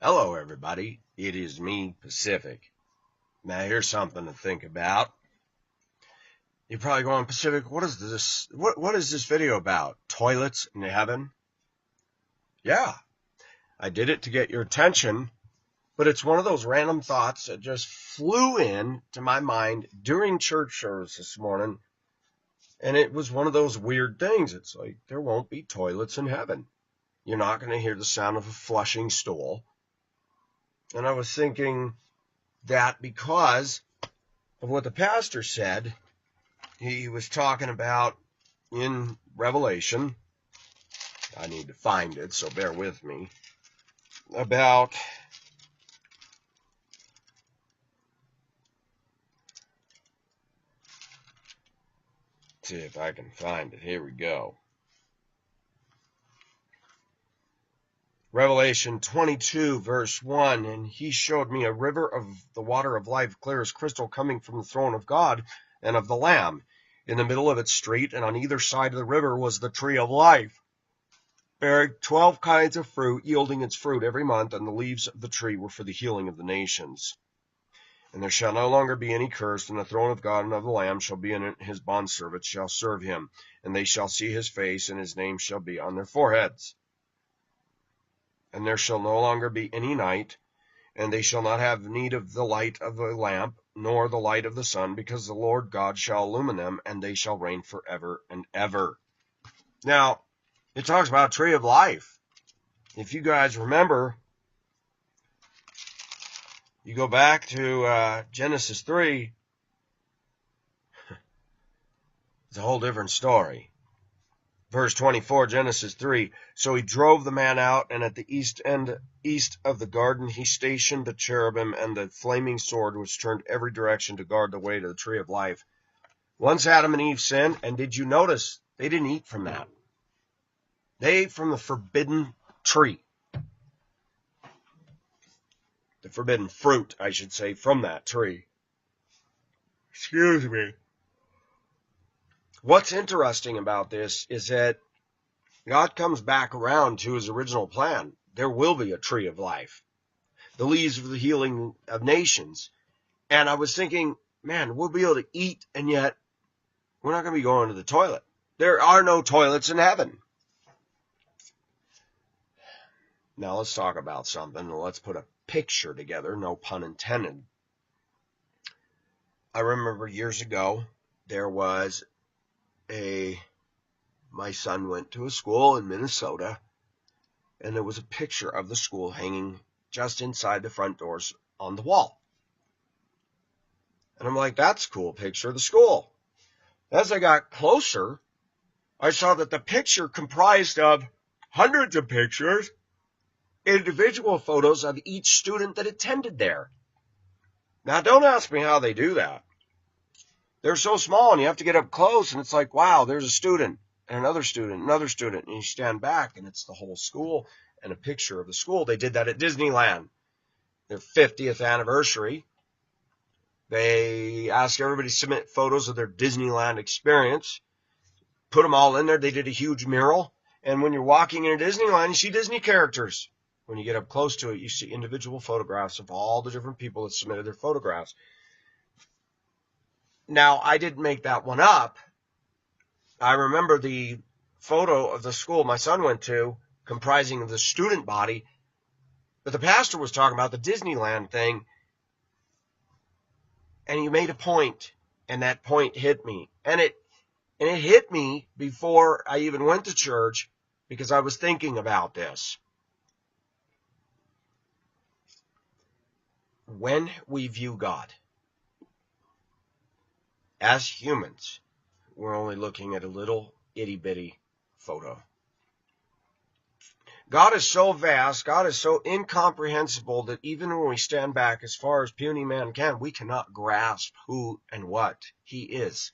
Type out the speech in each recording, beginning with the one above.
Hello, everybody. It is me, Pacific. Now, here's something to think about. You're probably going, Pacific, what is this? What is this video about? Toilets in heaven? Yeah, I did it to get your attention, but it's one of those random thoughts that just flew in to my mind during church service this morning. And it was one of those weird things. It's like, there won't be toilets in heaven. You're not going to hear the sound of a flushing stool. And I was thinking that because of what the pastor said, he was talking about in Revelation. I need to find it, so bear with me. About see if I can find it. Here we go. Revelation 22, verse 1, and he showed me a river of the water of life, clear as crystal, coming from the throne of God and of the Lamb. In the middle of its street, and on either side of the river, was the tree of life, bearing 12 kinds of fruit, yielding its fruit every month, and the leaves of the tree were for the healing of the nations. And there shall no longer be any curse, and the throne of God and of the Lamb shall be in it, his bondservants shall serve him, and they shall see his face, and his name shall be on their foreheads. And there shall no longer be any night, and they shall not have need of the light of a lamp, nor the light of the sun, because the Lord God shall illumine them, and they shall reign forever and ever. Now, it talks about a tree of life. If you guys remember, you go back to Genesis 3, it's a whole different story. Verse 24, Genesis 3, so he drove the man out, and at the east of the garden he stationed the cherubim and the flaming sword, which turned every direction to guard the way to the tree of life. Once Adam and Eve sinned, and did you notice they didn't eat from that? They ate from the forbidden tree. The forbidden fruit, I should say, from that tree. Excuse me. What's interesting about this is that God comes back around to his original plan. There will be a tree of life, the leaves of the healing of nations. And I was thinking, man, we'll be able to eat, and yet we're not going to be going to the toilet. There are no toilets in heaven. Now let's talk about something. Let's put a picture together, no pun intended. I remember years ago, there was my son went to a school in Minnesota, and there was a picture of the school hanging just inside the front doors on the wall. And I'm like, that's a cool picture of the school. As I got closer, I saw that the picture comprised of hundreds of pictures, individual photos of each student that attended there. Now, don't ask me how they do that. They're so small, and you have to get up close, and it's like, wow, there's a student, and another student, and you stand back, and it's the whole school, and a picture of the school. They did that at Disneyland, their 50th anniversary. They asked everybody to submit photos of their Disneyland experience, put them all in there. They did a huge mural, and when you're walking into Disneyland, you see Disney characters. When you get up close to it, you see individual photographs of all the different people that submitted their photographs. Now, I didn't make that one up. I remember the photo of the school my son went to, comprising of the student body, but the pastor was talking about the Disneyland thing, and he made a point, and that point hit me. And it hit me before I even went to church, because I was thinking about this. When we view God as humans, we're only looking at a little itty-bitty photo. God is so vast, God is so incomprehensible that even when we stand back as far as puny man can, we cannot grasp who and what he is.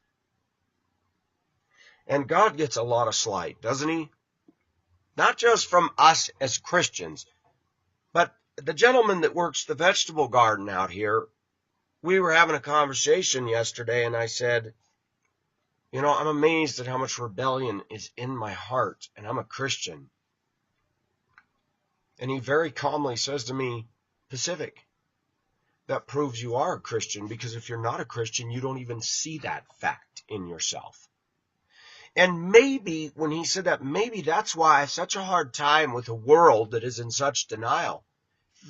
And God gets a lot of slight, doesn't he? Not just from us as Christians, but the gentleman that works the vegetable garden out here. We were having a conversation yesterday, and I said, you know, I'm amazed at how much rebellion is in my heart, and I'm a Christian. And he very calmly says to me, Pacific, that proves you are a Christian, because if you're not a Christian, you don't even see that fact in yourself. And maybe when he said that, maybe that's why I have such a hard time with a world that is in such denial.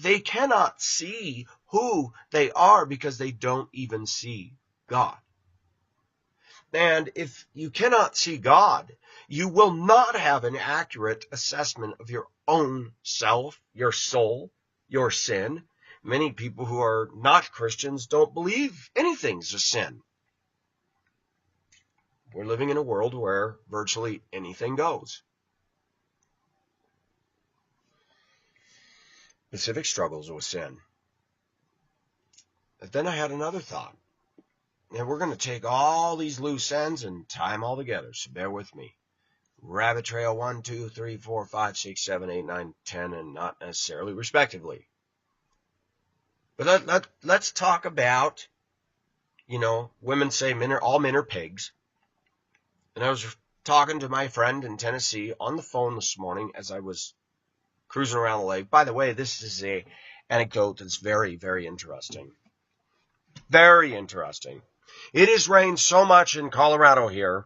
They cannot see who they are because they don't even see God. And if you cannot see God, you will not have an accurate assessment of your own self, your soul, your sin. Many people who are not Christians don't believe anything's a sin. We're living in a world where virtually anything goes. Pacific struggles with sin. But then I had another thought. And we're going to take all these loose ends and tie them all together, so bear with me. Rabbit trail 1, 2, 3, 4, 5, 6, 7, 8, 9, 10, and not necessarily respectively. But let's talk about, women say all men are pigs. And I was talking to my friend in Tennessee on the phone this morning as I was cruising around the lake. By the way, this is an anecdote that's very, very interesting. Very interesting. It has rained so much in Colorado here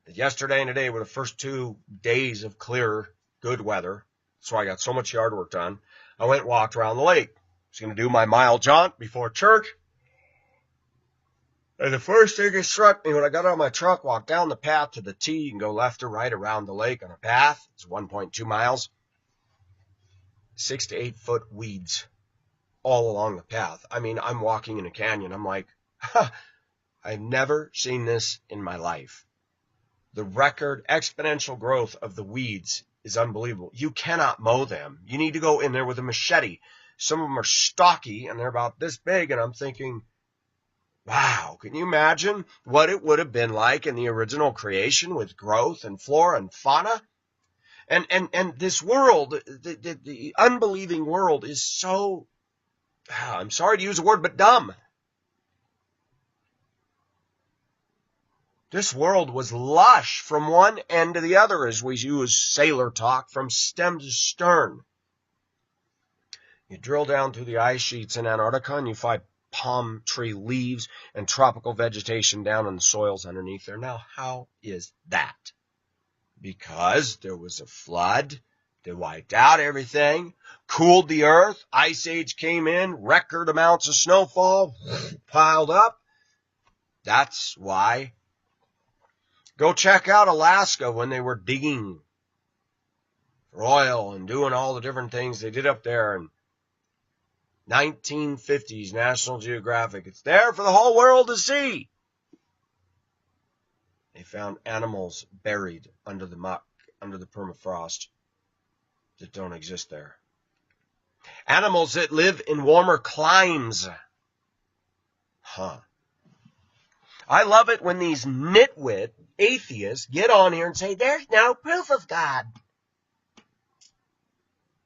that yesterday and today were the first 2 days of clear, good weather. So I got so much yard work done. I went and walked around the lake. I was going to do my mile jaunt before church. And the first thing that struck me when I got out of my truck, walked down the path to the T. You can go left or right around the lake on a path. It's 1.2 miles. 6 to 8 foot weeds all along the path. I mean, I'm walking in a canyon. I'm like, I've never seen this in my life. The record exponential growth of the weeds is unbelievable. You cannot mow them. You need to go in there with a machete. Some of them are stocky and they're about this big. And I'm thinking, wow, can you imagine what it would have been like in the original creation with growth and flora and fauna? And this world, the unbelieving world is so, I'm sorry to use a word, but dumb. This world was lush from one end to the other, as we use sailor talk, from stem to stern. You drill down through the ice sheets in Antarctica and you find palm tree leaves and tropical vegetation down in the soils underneath there. Now, how is that? Because there was a flood that wiped out everything, cooled the earth, ice age came in, record amounts of snowfall piled up. That's why. Go check out Alaska when they were digging for oil and doing all the different things they did up there in 1950s National Geographic. It's there for the whole world to see. They found animals buried under the muck, under the permafrost that don't exist there. Animals that live in warmer climes. I love it when these nitwit atheists get on here and say, there's no proof of God.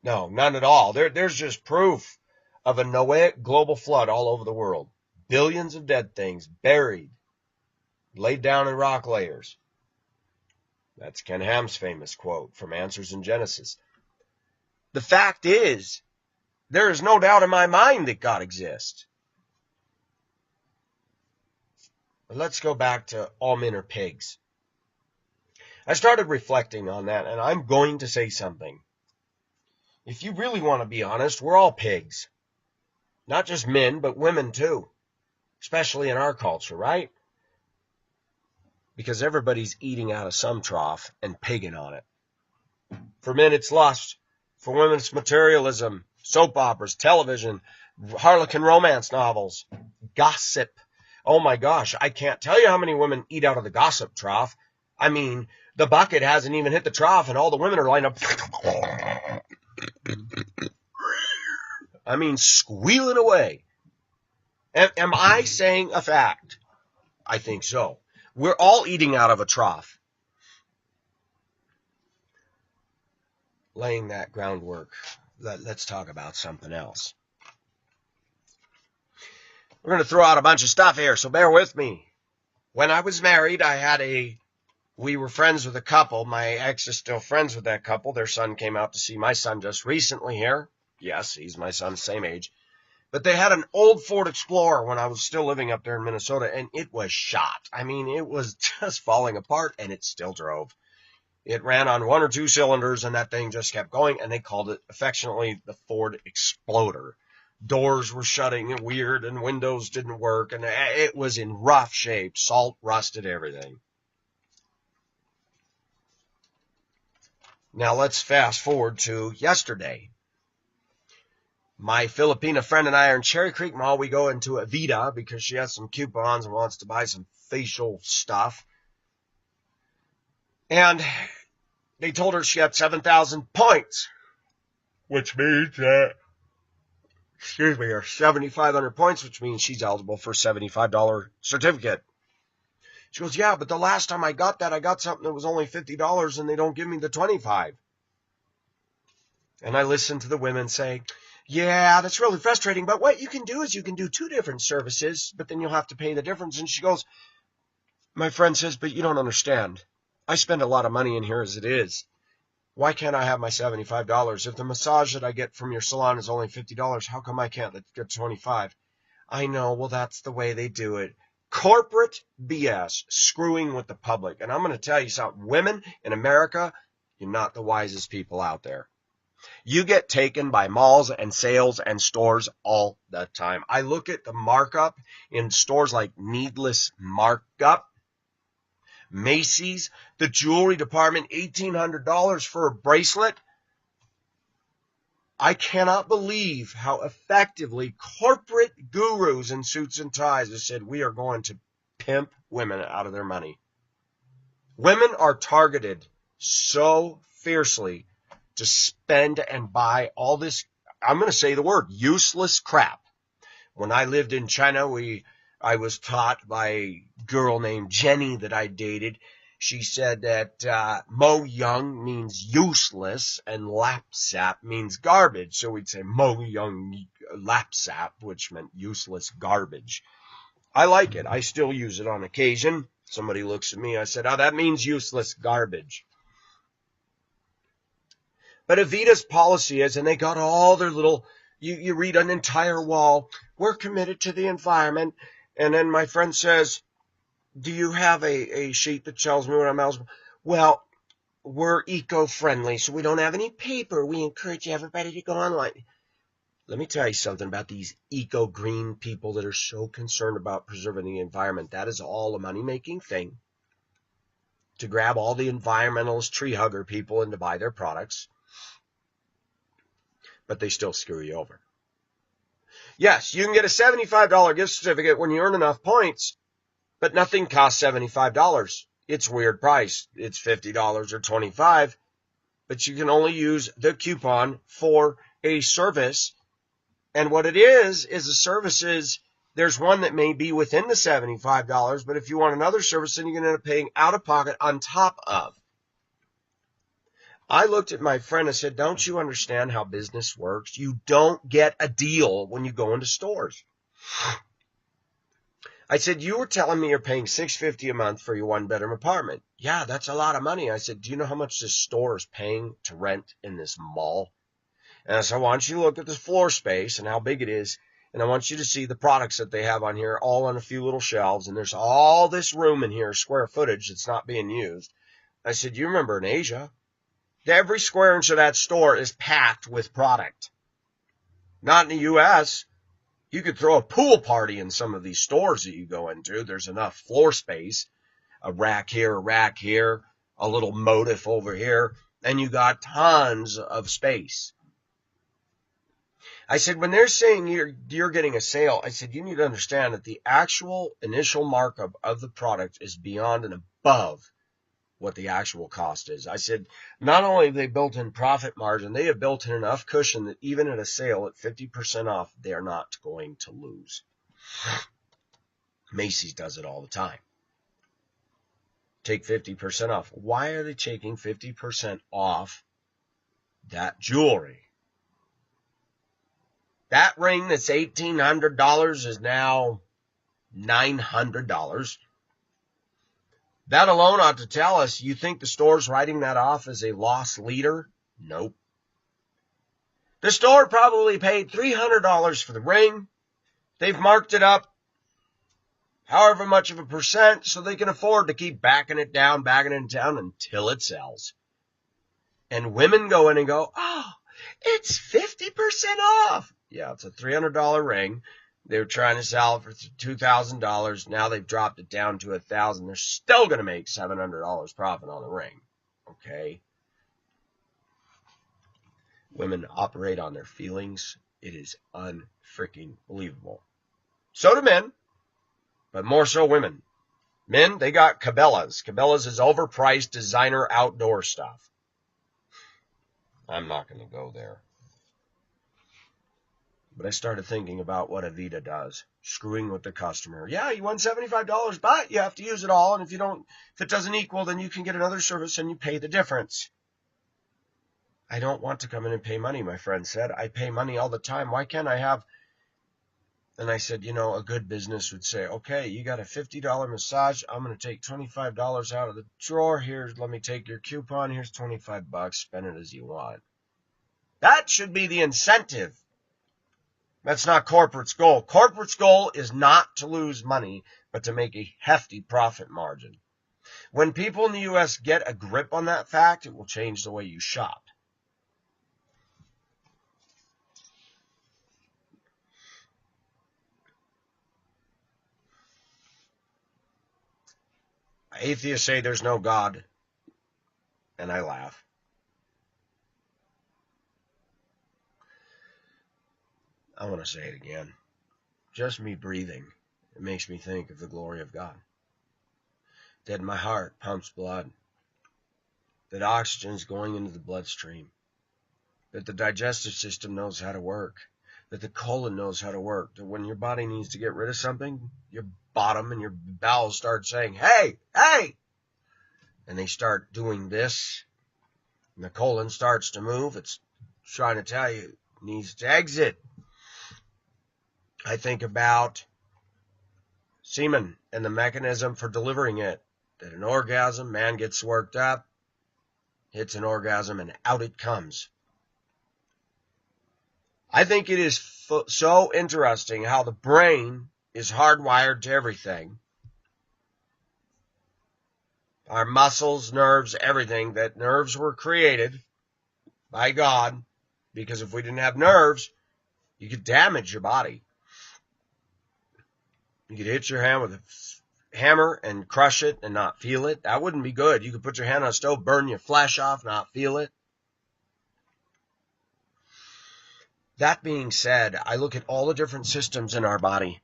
No, none at all. There's just proof of a Noahic global flood all over the world. Billions of dead things buried, laid down in rock layers. That's Ken Ham's famous quote from Answers in Genesis. The fact is, there is no doubt in my mind that God exists. But let's go back to all men are pigs. I started reflecting on that, and I'm going to say something. If you really want to be honest, we're all pigs. Not just men, but women too. Especially in our culture, right? Because everybody's eating out of some trough and pigging on it. For men, it's lust. For women, it's materialism, soap operas, television, harlequin romance novels, gossip. Oh my gosh, I can't tell you how many women eat out of the gossip trough. I mean, the bucket hasn't even hit the trough and all the women are lined up. I mean, squealing away. Am I saying a fact? I think so. We're all eating out of a trough. Laying that groundwork, let's talk about something else. We're going to throw out a bunch of stuff here, so bear with me. When I was married, I had a we were friends with a couple. My ex is still friends with that couple. Their son came out to see my son just recently here. Yes, he's my son's same age. But they had an old Ford Explorer when I was still living up there in Minnesota, and it was shot. I mean, it was just falling apart, and it still drove. It ran on 1 or 2 cylinders, and that thing just kept going, and they called it affectionately the Ford Exploder. Doors were shutting weird, and windows didn't work, and it was in rough shape. Salt rusted everything. Now let's fast forward to yesterday. My Filipina friend and I are in Cherry Creek Mall. We go into Avida because she has some coupons and wants to buy some facial stuff. And they told her she had 7,000 points, which means that, or 7,500 points, which means she's eligible for a $75 certificate. She goes, yeah, but the last time I got that, I got something that was only $50 and they don't give me the 25. And I listened to the women say, yeah, that's really frustrating, but what you can do is you can do 2 different services, but then you'll have to pay the difference. And she goes, my friend says, but you don't understand. I spend a lot of money in here as it is. Why can't I have my $75? If the massage that I get from your salon is only $50, how come I can't get 25? I know, well, that's the way they do it. Corporate BS, screwing with the public. And I'm going to tell you something. Women in America, you're not the wisest people out there. You get taken by malls and sales and stores all the time. I look at the markup in stores like Needless Markup, Macy's, the jewelry department, $1,800 for a bracelet. I cannot believe how effectively corporate gurus in suits and ties have said we are going to pimp women out of their money. Women are targeted so fiercely to spend and buy all this, I'm going to say the word, useless crap. When I lived in China, I was taught by a girl named Jenny that I dated. She said that Mo Young means useless and Lapsap means garbage. So we'd say Mo Young Lapsap, which meant useless garbage. I like it. I still use it on occasion. Somebody looks at me. I said, oh, that means useless garbage. But Avida's policy is, and they got all their little, you read an entire wall, we're committed to the environment. And then my friend says, do you have a sheet that tells me what I'm eligible? Well, we're eco-friendly, so we don't have any paper. We encourage everybody to go online. Let me tell you something about these eco-green people that are so concerned about preserving the environment. That is all a money-making thing to grab all the environmentalist tree hugger people and to buy their products. But they still screw you over. Yes, you can get a $75 gift certificate when you earn enough points, but nothing costs $75. It's a weird price. It's $50 or $25, but you can only use the coupon for a service. And what it is a service is, there's one that may be within the $75, but if you want another service, then you're going to end up paying out of pocket on top of. I looked at my friend and said, don't you understand how business works? You don't get a deal when you go into stores. I said, you were telling me you're paying $650 a month for your 1-bedroom apartment. Yeah, that's a lot of money. I said, do you know how much this store is paying to rent in this mall? And so I want you to look at the floor space and how big it is. And I want you to see the products that they have on here, all on a few little shelves. And there's all this room in here, square footage, that's not being used. I said, you remember in Asia, every square inch of that store is packed with product. Not in the U.S. You could throw a pool party in some of these stores that you go into. There's enough floor space, a rack here, a little motif over here, and you got tons of space. I said, when they're saying you're getting a sale, I said, you need to understand that the actual initial markup of the product is beyond and above what the actual cost is. I said, not only have they built in profit margin, they have built in enough cushion that even at a sale at 50% off, they're not going to lose. Macy's does it all the time. Take 50% off. Why are they taking 50% off that jewelry? That ring that's $1,800 is now $900. That alone ought to tell us, you think the store's writing that off as a loss leader? Nope. The store probably paid $300 for the ring. They've marked it up however much of a percent so they can afford to keep backing it down until it sells. And women go in and go, oh, it's 50% off. Yeah, it's a $300 ring. They were trying to sell it for $2,000. Now they've dropped it down to $1,000. They're still going to make $700 profit on the ring. Okay? Women operate on their feelings. It is unfreaking believable. So do men, but more so women. Men, they got Cabela's. Cabela's is overpriced designer outdoor stuff. I'm not going to go there. But I started thinking about what Avita does, screwing with the customer. Yeah, you won $75, but you have to use it all, and if it doesn't equal, then you can get another service and you pay the difference. I don't want to come in and pay money, my friend said. I pay money all the time. Why can't I have? And I said, a good business would say, okay, you got a $50 massage. I'm going to take $25 out of the drawer. Let me take your coupon. Here's $25. Spend it as you want. That should be the incentive. That's not corporate's goal. Corporate's goal is not to lose money, but to make a hefty profit margin. When people in the U.S. get a grip on that fact, it will change the way you shop. Atheists say there's no God, and I laugh. I want to say it again. Just me breathing, it makes me think of the glory of God. That my heart pumps blood. That oxygen's going into the bloodstream. That the digestive system knows how to work. That the colon knows how to work. That when your body needs to get rid of something, your bottom and your bowels start saying, hey, hey! And they start doing this. And the colon starts to move. It's trying to tell you it needs to exit. I think about semen and the mechanism for delivering it. That an orgasm, man gets worked up, hits an orgasm, and out it comes. I think it is so interesting how the brain is hardwired to everything. Our muscles, nerves, everything. That nerves were created by God, because if we didn't have nerves, you could damage your body. You could hit your hand with a hammer and crush it and not feel it. That wouldn't be good. You could put your hand on a stove, burn your flesh off, not feel it. That being said, I look at all the different systems in our body.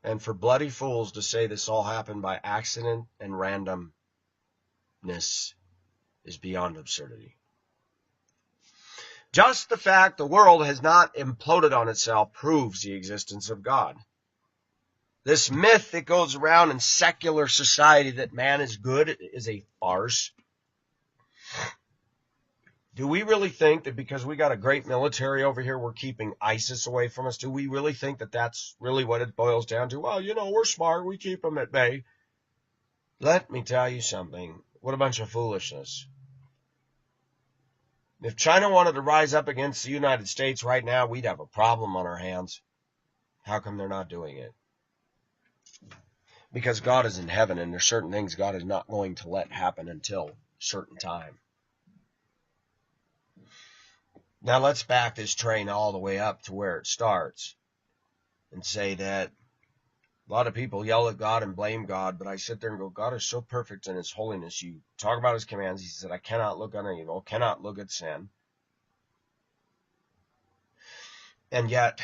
And for bloody fools to say this all happened by accident and randomness is beyond absurdity. Just the fact the world has not imploded on itself proves the existence of God. This myth that goes around in secular society that man is good is a farce. Do we really think that because we got a great military over here, we're keeping ISIS away from us? Do we really think that that's really what it boils down to? Well, we're smart. We keep them at bay. Let me tell you something. What a bunch of foolishness. If China wanted to rise up against the United States right now, we'd have a problem on our hands. How come they're not doing it? Because God is in heaven, and there's certain things God is not going to let happen until a certain time. Now let's back this train all the way up to where it starts and say that a lot of people yell at God and blame God, but I sit there and go, God is so perfect in his holiness. You talk about his commands. He said, I cannot look on evil, cannot look at sin. And yet,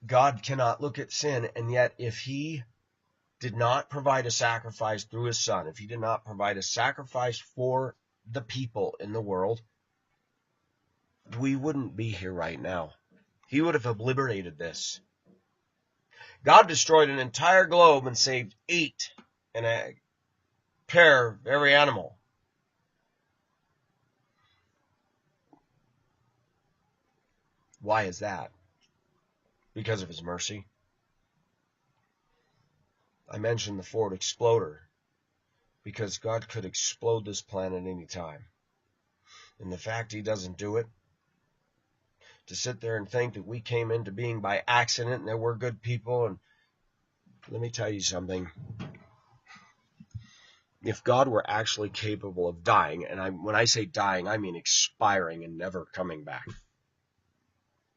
God cannot look at sin, and yet if he did not provide a sacrifice through his son, if he did not provide a sacrifice for the people in the world, we wouldn't be here right now. He would have obliterated this. God destroyed an entire globe and saved 8 and a pair of every animal. Why is that? because of his mercy. I mentioned the Ford Exploder because God could explode this planet any time. And the fact he doesn't do it, to sit there and think that we came into being by accident and that we're good people. And let me tell you something. If God were actually capable of dying, and when I say dying, I mean expiring and never coming back,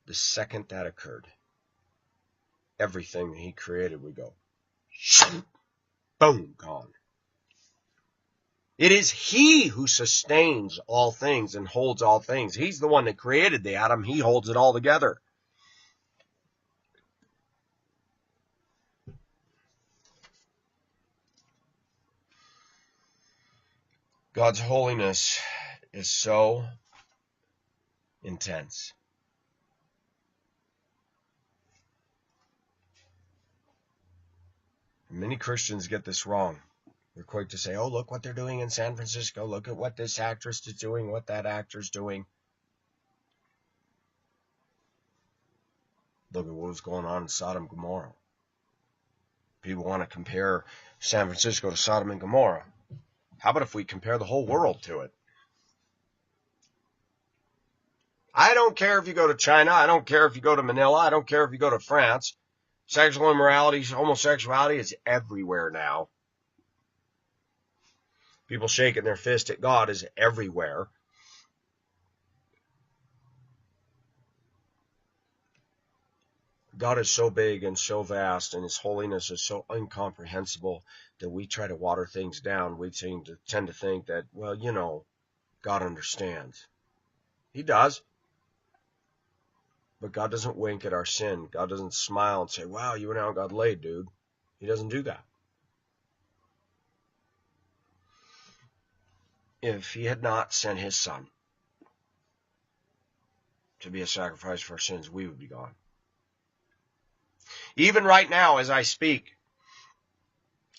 the second that occurred, everything that he created would go, boom, gone. It is he who sustains all things and holds all things. He's the one that created the atom. He holds it all together. God's holiness is so intense. Many Christians get this wrong. They're quick to say, oh, look what they're doing in San Francisco. Look at what this actress is doing, what that actor's doing. Look at what was going on in Sodom and Gomorrah. People want to compare San Francisco to Sodom and Gomorrah. How about if we compare the whole world to it? I don't care if you go to China. I don't care if you go to Manila. I don't care if you go to France. Sexual immorality, homosexuality is everywhere now. People shaking their fist at God is everywhere. God is so big and so vast, and his holiness is so incomprehensible that we try to water things down. We tend to think that, well, you know, God understands. He does. But God doesn't wink at our sin. God doesn't smile and say, wow, you went out and got laid, dude. He doesn't do that. If he had not sent his son to be a sacrifice for our sins, we would be gone. Even right now, as I speak,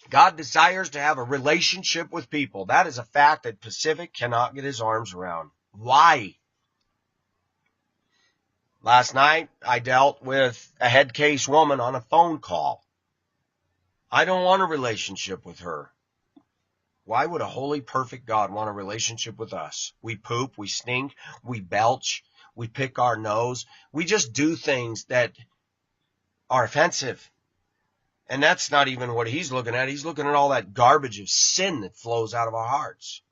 God desires to have a relationship with people. That is a fact that Pacific cannot get his arms around. Why? Last night, I dealt with a head case woman on a phone call. I don't want a relationship with her. Why would a holy, perfect God want a relationship with us? We poop, we stink, we belch, we pick our nose. We just do things that are offensive. And that's not even what he's looking at. He's looking at all that garbage of sin that flows out of our hearts.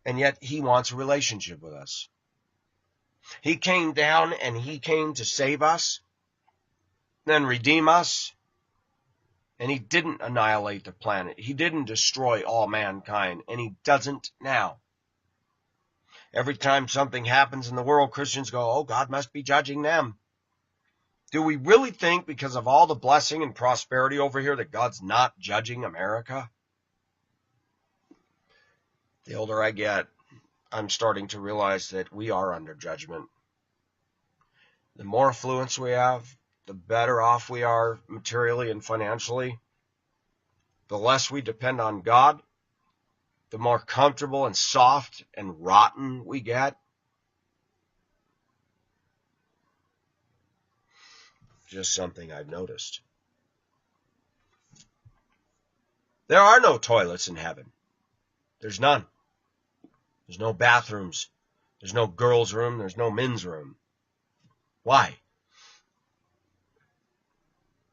And yet he wants a relationship with us. He came down and he came to save us, then redeem us. And he didn't annihilate the planet. He didn't destroy all mankind. And he doesn't now. Every time something happens in the world, Christians go, oh, God must be judging them. Do we really think because of all the blessing and prosperity over here that God's not judging America? The older I get, I'm starting to realize that we are under judgment. The more affluence we have, the better off we are materially and financially. The less we depend on God, the more comfortable and soft and rotten we get. Just something I've noticed. There are no toilets in heaven. There's none. There's no bathrooms. There's no girls' room. There's no men's room. Why?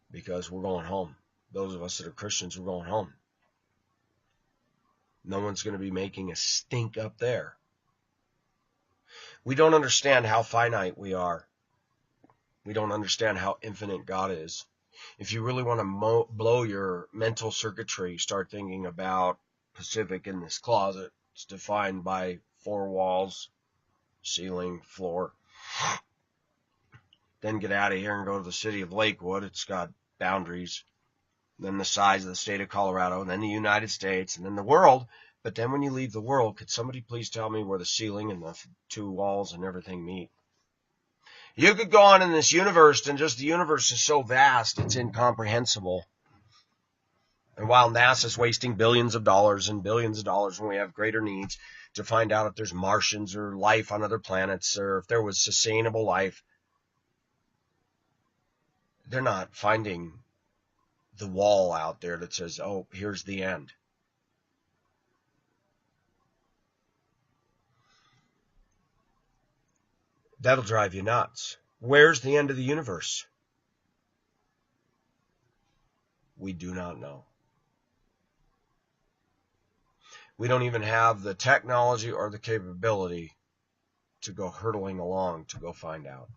Because we're going home. Those of us that are Christians, we're going home. No one's going to be making a stink up there. We don't understand how finite we are. We don't understand how infinite God is. If you really want to blow your mental circuitry, start thinking about Pacific in this closet. It's defined by 4 walls, ceiling, floor. Then get out of here and go to the city of Lakewood. It's got boundaries. Then the size of the state of Colorado, and then the United States, and then the world. But then when you leave the world, could somebody please tell me where the ceiling and the 2 walls and everything meet? You could go on in this universe, and just the universe is so vast, it's incomprehensible. And while NASA's wasting billions of dollars and billions of dollars when we have greater needs to find out if there's Martians or life on other planets or if there was sustainable life, They're not finding the wall out there that says, oh, here's the end. That'll drive you nuts. Where's the end of the universe? We do not know. We don't even have the technology or the capability to go hurtling along to go find out.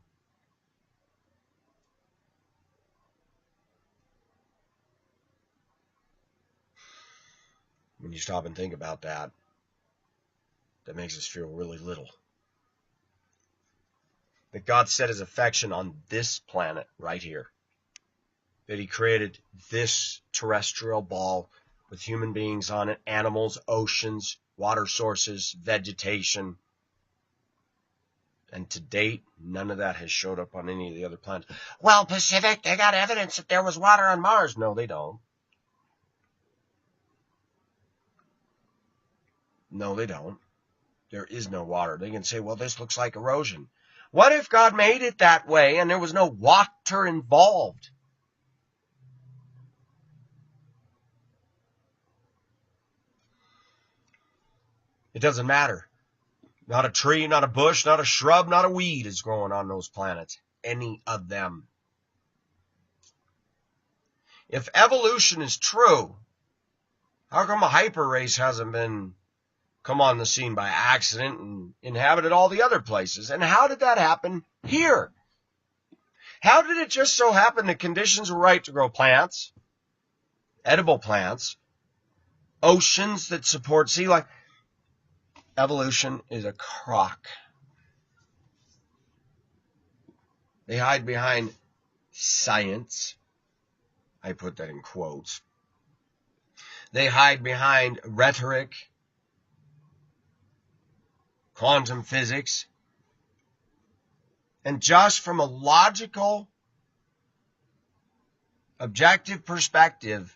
When you stop and think about that, that makes us feel really little. That God set his affection on this planet right here. That he created this terrestrial ball with human beings on it, animals, oceans, water sources, vegetation. And to date, none of that has showed up on any of the other planets. Well, Pacific, they got evidence that there was water on Mars. No, they don't. No, they don't. There is no water. They can say, well, this looks like erosion. What if God made it that way and there was no water involved? It doesn't matter. Not a tree, not a bush, not a shrub, not a weed is growing on those planets. Any of them. If evolution is true, how come a hyper race hasn't been come on the scene by accident and inhabited all the other places? And how did that happen here? How did it just so happen the conditions were right to grow plants, edible plants, oceans that support sea life? Evolution is a crock. They hide behind science. I put that in quotes. They hide behind rhetoric, quantum physics, and just from a logical, objective perspective,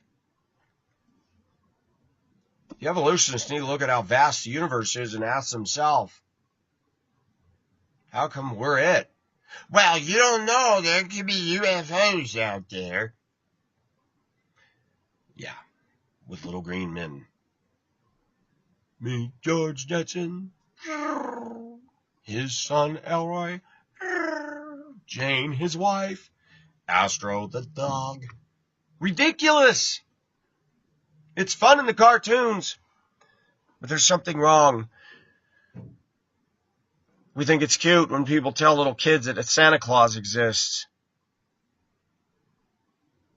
the evolutionists need to look at how vast the universe is and ask themselves, how come we're it? Well, you don't know. There could be UFOs out there. Yeah, with little green men. Meet George Jetson, his son Elroy, Jane, his wife, Astro the dog. Ridiculous! It's fun in the cartoons, but there's something wrong. We think it's cute when people tell little kids that Santa Claus exists,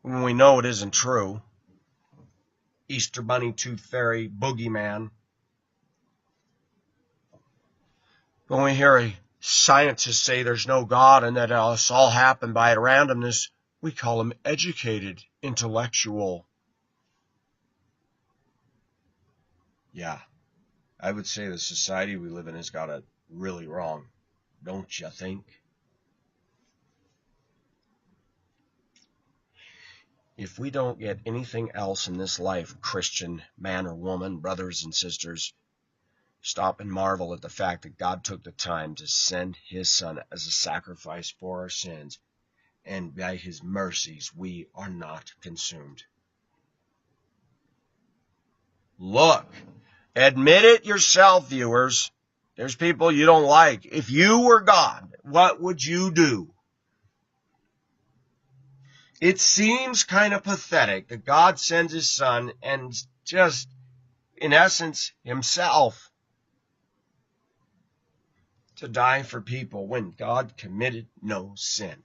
when we know it isn't true. Easter Bunny, Tooth Fairy, Boogeyman. When we hear a scientist say there's no God and that it's all happened by randomness, we call him educated, intellectual. Yeah, I would say the society we live in has got it really wrong, don't you think? If we don't get anything else in this life, Christian man or woman, brothers and sisters, stop and marvel at the fact that God took the time to send his son as a sacrifice for our sins, and by his mercies we are not consumed. Look, admit it yourself, viewers. There's people you don't like. If you were God, what would you do? It seems kind of pathetic that God sends his son and just, in essence, himself to die for people when God committed no sin.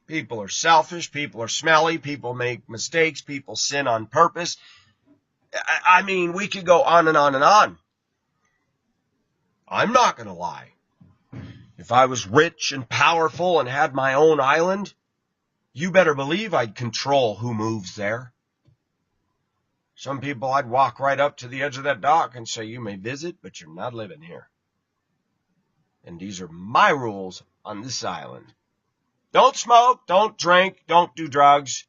People are selfish, people are smelly, people make mistakes, people sin on purpose. I mean, we could go on and on and on. I'm not going to lie. If I was rich and powerful and had my own island, you better believe I'd control who moves there. Some people I'd walk right up to the edge of that dock and say, you may visit, but you're not living here. And these are my rules on this island. Don't smoke, don't drink, don't do drugs,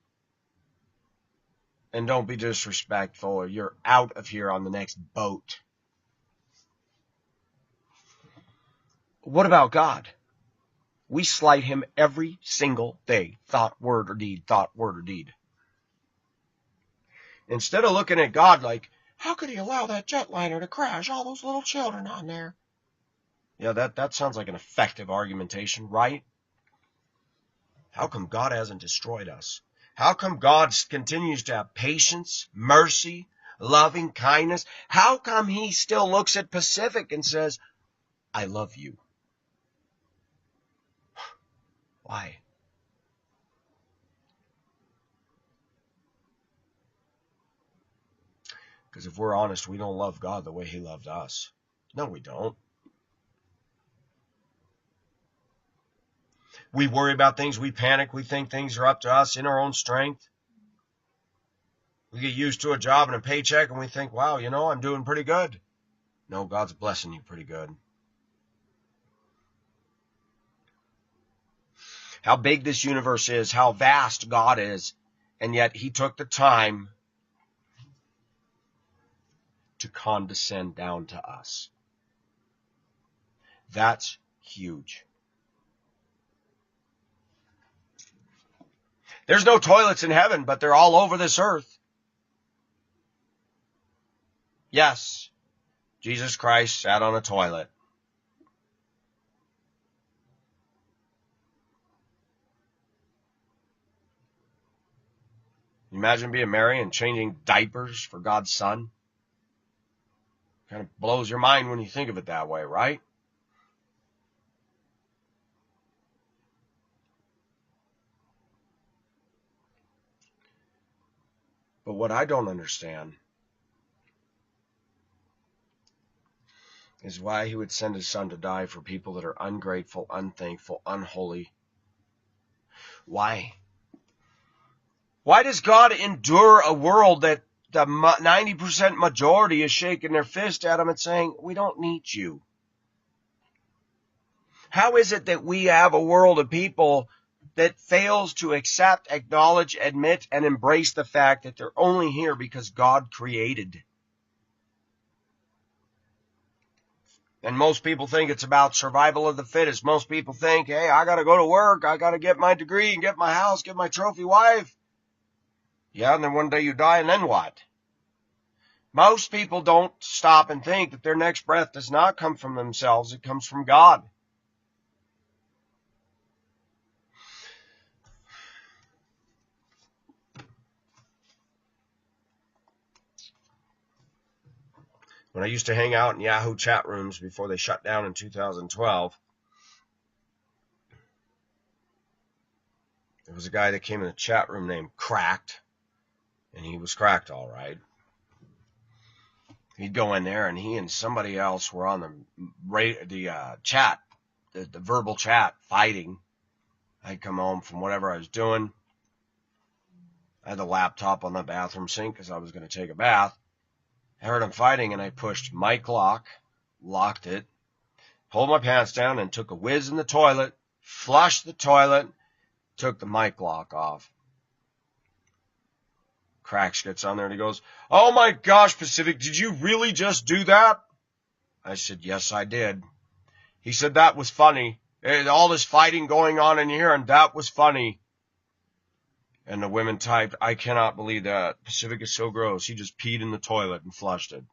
and don't be disrespectful or you're out of here on the next boat. What about God? We slight him every single day. Thought, word, or deed. Thought, word, or deed. Instead of looking at God like, how could he allow that jetliner to crash? All those little children on there. Yeah, that sounds like an effective argumentation, right? How come God hasn't destroyed us? How come God continues to have patience, mercy, loving kindness? How come he still looks at Pacific and says, I love you? Why? Because if we're honest, we don't love God the way he loved us. No, we don't. We worry about things, we panic, we think things are up to us in our own strength. We get used to a job and a paycheck and we think, wow, I'm doing pretty good. No, God's blessing you pretty good. How big this universe is, how vast God is, and yet he took the time to condescend down to us. That's huge. There's no toilets in heaven, but they're all over this earth. Yes, Jesus Christ sat on a toilet. Imagine being Mary and changing diapers for God's Son. Kind of blows your mind when you think of it that way, right? But what I don't understand is why he would send his Son to die for people that are ungrateful, unthankful, unholy. Why? Why does God endure a world that the 90% majority is shaking their fist at him and saying, we don't need you? How is it that we have a world of people that fails to accept, acknowledge, admit, and embrace the fact that they're only here because God created? And most people think it's about survival of the fittest. Most people think, hey, I got to go to work. I got to get my degree and get my house, get my trophy wife. Yeah, and then one day you die, and then what? Most people don't stop and think that their next breath does not come from themselves. It comes from God. When I used to hang out in Yahoo chat rooms before they shut down in 2012, there was a guy that came in the chat room named Cracked, and he was cracked all right. He'd go in there, and he and somebody else were on the chat, the verbal chat, fighting. I'd come home from whatever I was doing. I had the laptop on the bathroom sink because I was going to take a bath. I heard them fighting, and I pushed mic lock, locked it, pulled my pants down, and took a whiz in the toilet, flushed the toilet, took the mic lock off. Cracks gets on there, and he goes, oh my gosh, Pacific, did you really just do that? I said, yes, I did. He said, that was funny. All this fighting going on in here, and that was funny. And the women typed, I cannot believe that. Pacific is so gross. He just peed in the toilet and flushed it.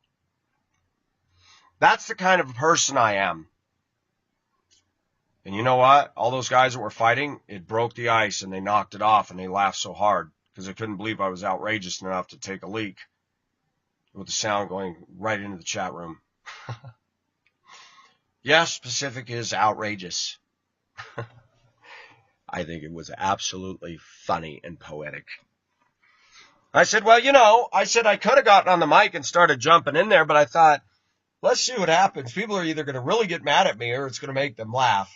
That's the kind of person I am. And you know what? All those guys that were fighting, it broke the ice and they knocked it off and they laughed so hard because they couldn't believe I was outrageous enough to take a leak with the sound going right into the chat room. Yes, Pacific is outrageous. I think it was absolutely funny and poetic. I said, well, I could have gotten on the mic and started jumping in there, but I thought, let's see what happens. People are either going to really get mad at me or it's going to make them laugh.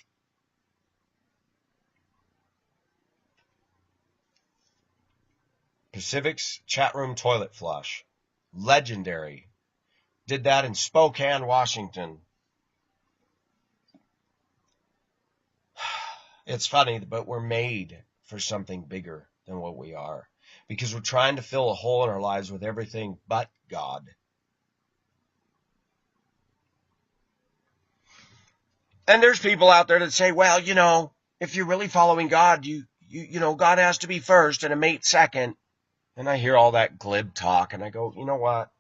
Pacific's chat room toilet flush. Legendary. Did that in Spokane, Washington. It's funny, but we're made for something bigger than what we are because we're trying to fill a hole in our lives with everything but God. And there's people out there that say, well, if you're really following God, you know, God has to be first and a mate second. And I hear all that glib talk, and I go, you know what?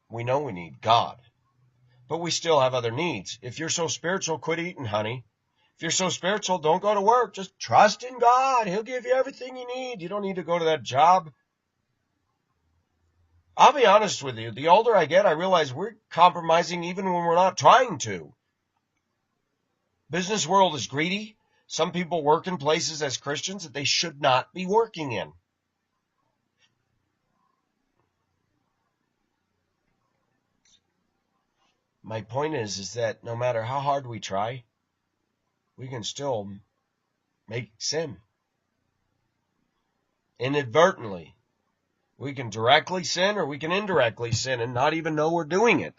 We know we need God, but we still have other needs. If you're so spiritual, quit eating, honey. If you're so spiritual, don't go to work. Just trust in God. He'll give you everything you need. You don't need to go to that job. I'll be honest with you. The older I get, I realize we're compromising even when we're not trying to. Business world is greedy. Some people work in places as Christians that they should not be working in. My point is that no matter how hard we try, we can still make sin. Inadvertently. We can directly sin or we can indirectly sin and not even know we're doing it.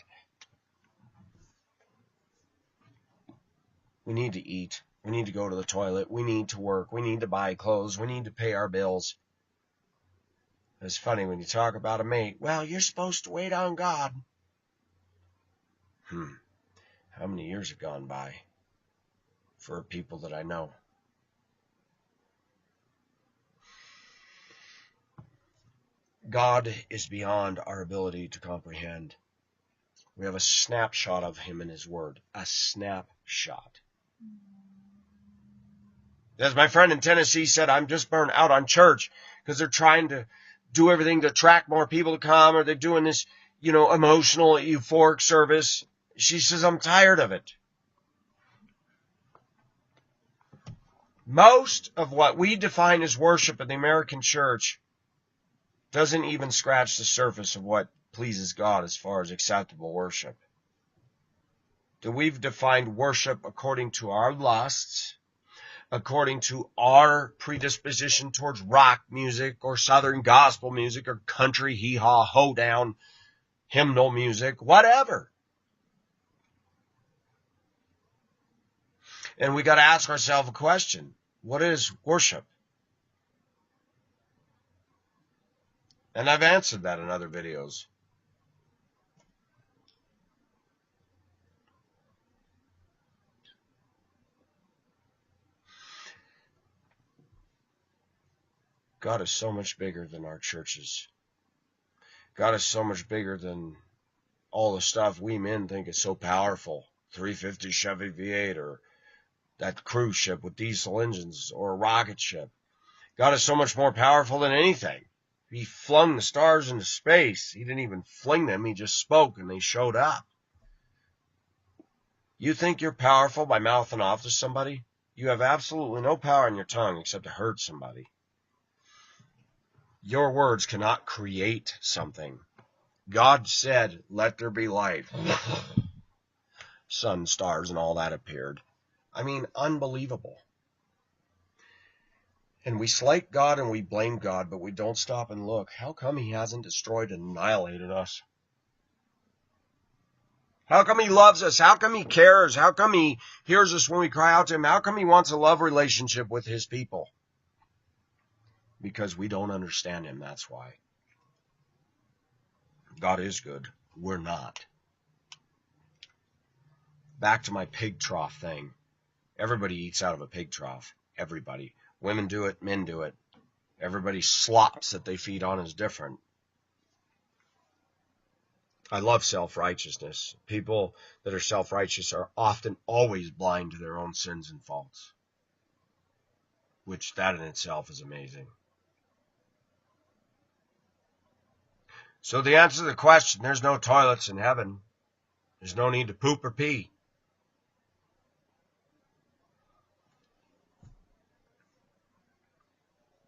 We need to eat. We need to go to the toilet. We need to work. We need to buy clothes. We need to pay our bills. It's funny when you talk about a mate. Well, you're supposed to wait on God. How many years have gone by for people that I know? God is beyond our ability to comprehend. We have a snapshot of him in his word. A snapshot. As my friend in Tennessee said, I'm just burnt out on church because they're trying to do everything to attract more people to come, or they're doing this, emotional, euphoric service. She says, I'm tired of it. Most of what we define as worship in the American church doesn't even scratch the surface of what pleases God as far as acceptable worship. That we've defined worship according to our lusts, according to our predisposition towards rock music or southern gospel music or country hee-haw, hoedown, hymnal music, whatever. And we got to ask ourselves a question. What is worship? And I've answered that in other videos. God is so much bigger than our churches. God is so much bigger than all the stuff we men think is so powerful. 350 Chevy V8 or that cruise ship with diesel engines or a rocket ship. God is so much more powerful than anything. He flung the stars into space. He didn't even fling them. He just spoke and they showed up. You think you're powerful by mouthing off to somebody? You have absolutely no power in your tongue except to hurt somebody. Your words cannot create something. God said, let there be light. Sun, stars, and all that appeared. I mean, unbelievable. And we slight God and we blame God, but we don't stop and look. How come he hasn't destroyed and annihilated us? How come he loves us? How come he cares? How come he hears us when we cry out to him? How come he wants a love relationship with his people? Because we don't understand him, that's why. God is good. We're not. Back to my pig trough thing. Everybody eats out of a pig trough. Everybody. Women do it, men do it. Everybody's slops that they feed on is different. I love self-righteousness. People that are self-righteous are often always blind to their own sins and faults. Which that in itself is amazing. So the answer to the question, there's no toilets in heaven. There's no need to poop or pee.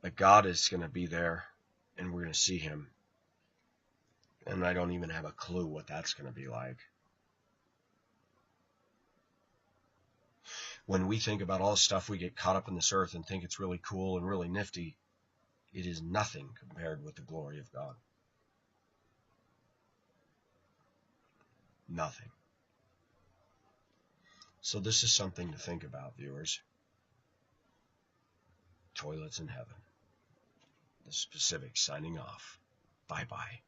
But God is going to be there, and we're going to see him. And I don't even have a clue what that's going to be like. When we think about all the stuff we get caught up in this earth and think it's really cool and really nifty, it is nothing compared with the glory of God. Nothing. So this is something to think about, viewers. Toilets in heaven. The Specific signing off. Bye-bye.